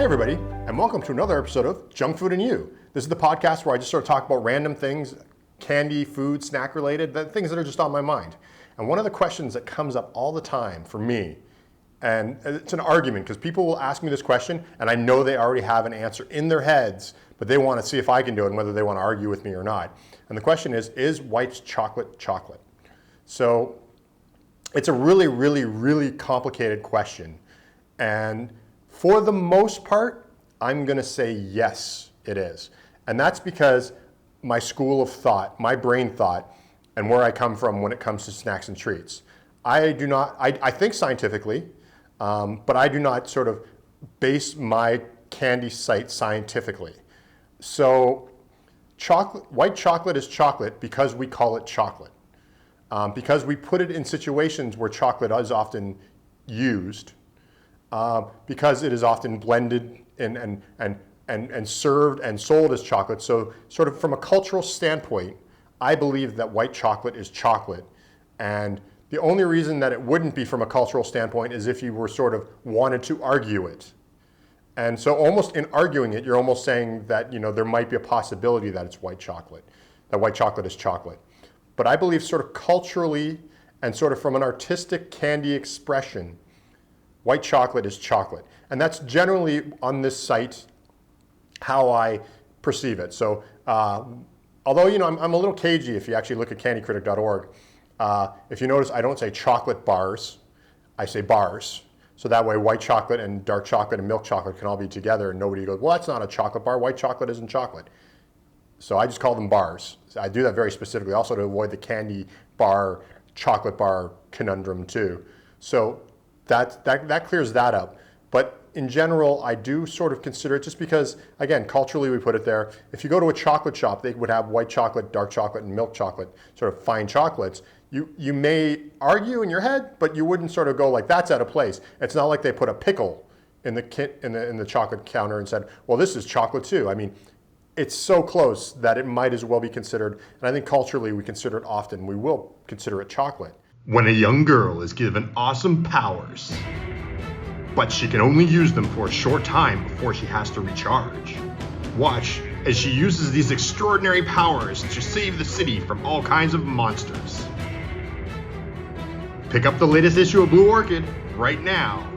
Hey everybody, and welcome to another episode of Junk Food and You. This is the podcast where I just sort of talk about random things, candy, food, snack related, the things that are just on my mind. And one of the questions that comes up all the time for me, and it's an argument because people will ask me this question and I know they already have an answer in their heads, but they want to see if I can do it and whether they want to argue with me or not. And the question is white chocolate chocolate? So it's a really complicated question. And for the most part, I'm going to say yes, it is. And that's because my school of thought, my brain thought, and where I come from when it comes to snacks and treats. I think scientifically, but I do not sort of base my candy site scientifically. So white chocolate is chocolate because we call it chocolate. Because we put it in situations where chocolate is often used, because it is often blended and served and sold as chocolate. So sort of from a cultural standpoint, I believe that white chocolate is chocolate. And the only reason that it wouldn't be from a cultural standpoint is if you were sort of wanted to argue it. And so almost in arguing it, you're almost saying that, there might be a possibility that it's white chocolate, that white chocolate is chocolate. But I believe sort of culturally and sort of from an artistic candy expression, white chocolate is chocolate. And that's generally on this site how I perceive it. So although, I'm a little cagey if you actually look at candycritic.org. If you notice, I don't say chocolate bars, I say bars. So that way white chocolate and dark chocolate and milk chocolate can all be together and nobody goes, well, that's not a chocolate bar. White chocolate isn't chocolate. So I just call them bars. I do that very specifically also to avoid the candy bar, chocolate bar conundrum too. So that clears that up. But in general, I do sort of consider it just because, again, culturally we put it there. If you go to a chocolate shop, they would have white chocolate, dark chocolate, and milk chocolate, sort of fine chocolates. You may argue in your head, but you wouldn't sort of go like, that's out of place. It's not like they put a pickle in the chocolate counter and said, well, this is chocolate too. I mean, it's so close that it might as well be considered, and I think culturally we consider it often, we will consider it chocolate. When a young girl is given awesome powers, but she can only use them for a short time before she has to recharge. Watch as she uses these extraordinary powers to save the city from all kinds of monsters. Pick up the latest issue of Blue Orchid right now.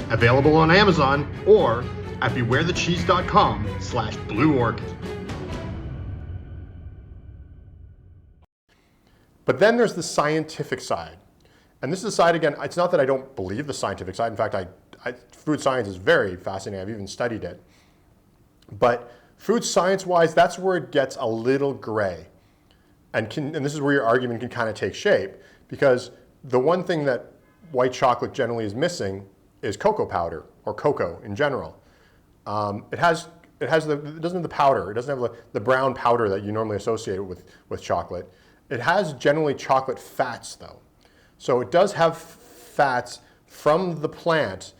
Available on Amazon or at bewarethecheese.com/Blue Orchid. But then there's the scientific side. And this is the side, again, it's not that I don't believe the scientific side. In fact, food science is very fascinating. I've even studied it. But food science-wise, that's where it gets a little gray. And this is where your argument can kind of take shape. Because the one thing that white chocolate generally is missing is cocoa powder, or cocoa in general. It doesn't have the powder. It doesn't have the brown powder that you normally associate with chocolate. It has generally chocolate fats though. So it does have fats from the plant,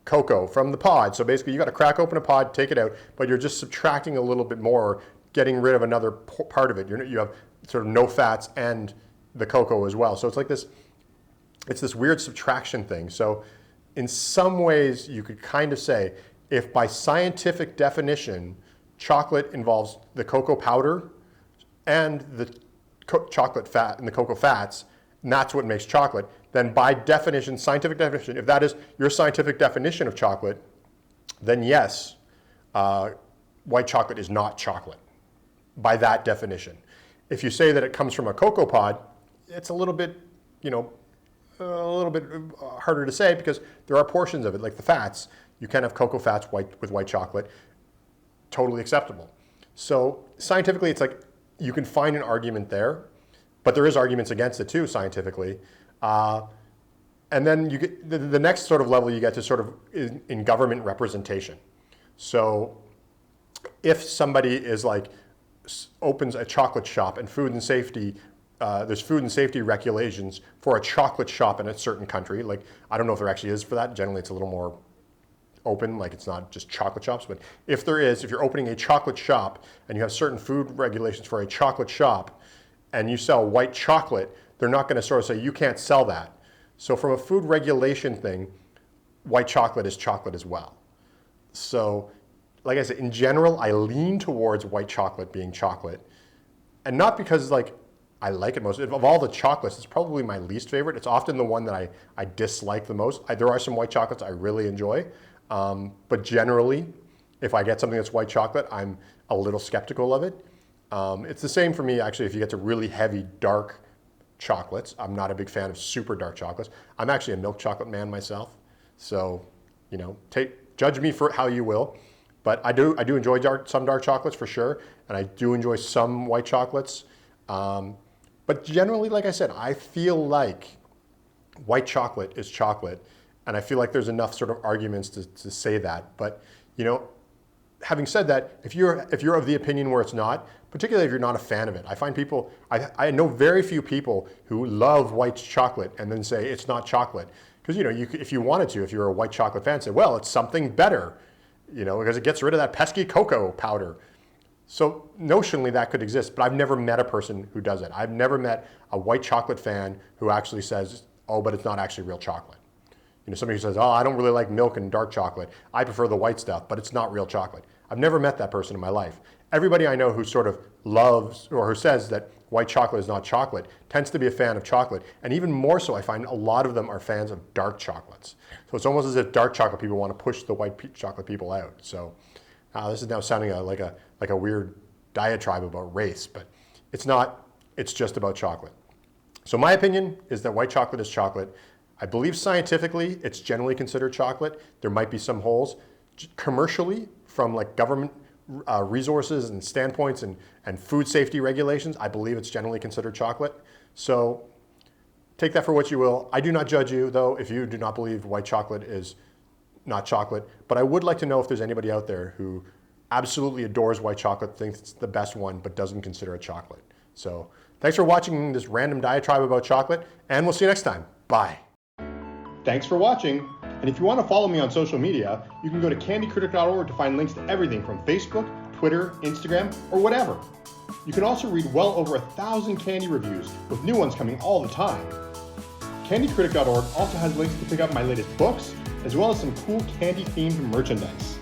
cocoa, from the pod. So basically you got to crack open a pod, take it out, but you're just subtracting a little bit more, getting rid of another part of it. You have sort of no fats and the cocoa as well. So it's like this weird subtraction thing. So in some ways you could kind of say, if by scientific definition, chocolate involves the cocoa powder and the chocolate fat and the cocoa fats, and that's what makes chocolate, then by definition, scientific definition, if that is your scientific definition of chocolate, then yes, white chocolate is not chocolate by that definition. If you say that it comes from a cocoa pod, it's a little bit harder to say because there are portions of it, like the fats. You can have cocoa fats with white chocolate, totally acceptable. So scientifically, it's like you can find an argument there, but there is arguments against it too, scientifically. And then you get the next sort of level you get to sort of in government representation. So if somebody is like opens a chocolate shop and food and safety, there's food and safety regulations for a chocolate shop in a certain country. Like, I don't know if there actually is for that. Generally, it's a little more open, like it's not just chocolate shops, but if you're opening a chocolate shop and you have certain food regulations for a chocolate shop and you sell white chocolate, they're not going to sort of say, you can't sell that. So from a food regulation thing, white chocolate is chocolate as well. So, like I said, in general, I lean towards white chocolate being chocolate. And not because like I like it most. Of all the chocolates, it's probably my least favorite. It's often the one that I dislike the most. There are some white chocolates I really enjoy. But generally, if I get something that's white chocolate, I'm a little skeptical of it. It's the same for me, actually, if you get to really heavy, dark chocolates. I'm not a big fan of super dark chocolates. I'm actually a milk chocolate man myself. So, judge me for how you will. But I do enjoy some dark chocolates for sure. And I do enjoy some white chocolates. But generally, like I said, I feel like white chocolate is chocolate. And I feel like there's enough sort of arguments to say that. But, having said that, if you're of the opinion where it's not, particularly if you're not a fan of it, I find people, I know very few people who love white chocolate and then say it's not chocolate. Because, if you wanted to, if you're a white chocolate fan, say, well, it's something better, because it gets rid of that pesky cocoa powder. So notionally that could exist, but I've never met a person who does it. I've never met a white chocolate fan who actually says, oh, but it's not actually real chocolate. Somebody who says, oh, I don't really like milk and dark chocolate. I prefer the white stuff, but it's not real chocolate. I've never met that person in my life. Everybody I know who sort of loves or who says that white chocolate is not chocolate tends to be a fan of chocolate. And even more so, I find a lot of them are fans of dark chocolates. So it's almost as if dark chocolate people want to push the white chocolate people out. So this is now sounding like a weird diatribe about race, but it's not. It's just about chocolate. So my opinion is that white chocolate is chocolate. I believe scientifically it's generally considered chocolate. There might be some holes. Commercially, from like government resources and standpoints and food safety regulations, I believe it's generally considered chocolate. So take that for what you will. I do not judge you, though, if you do not believe white chocolate is not chocolate. But I would like to know if there's anybody out there who absolutely adores white chocolate, thinks it's the best one, but doesn't consider it chocolate. So thanks for watching this random diatribe about chocolate, and we'll see you next time. Bye. Thanks for watching. And if you want to follow me on social media, you can go to candycritic.org to find links to everything from Facebook, Twitter, Instagram, or whatever. You can also read well over 1,000 candy reviews, with new ones coming all the time. Candycritic.org also has links to pick up my latest books, as well as some cool candy-themed merchandise.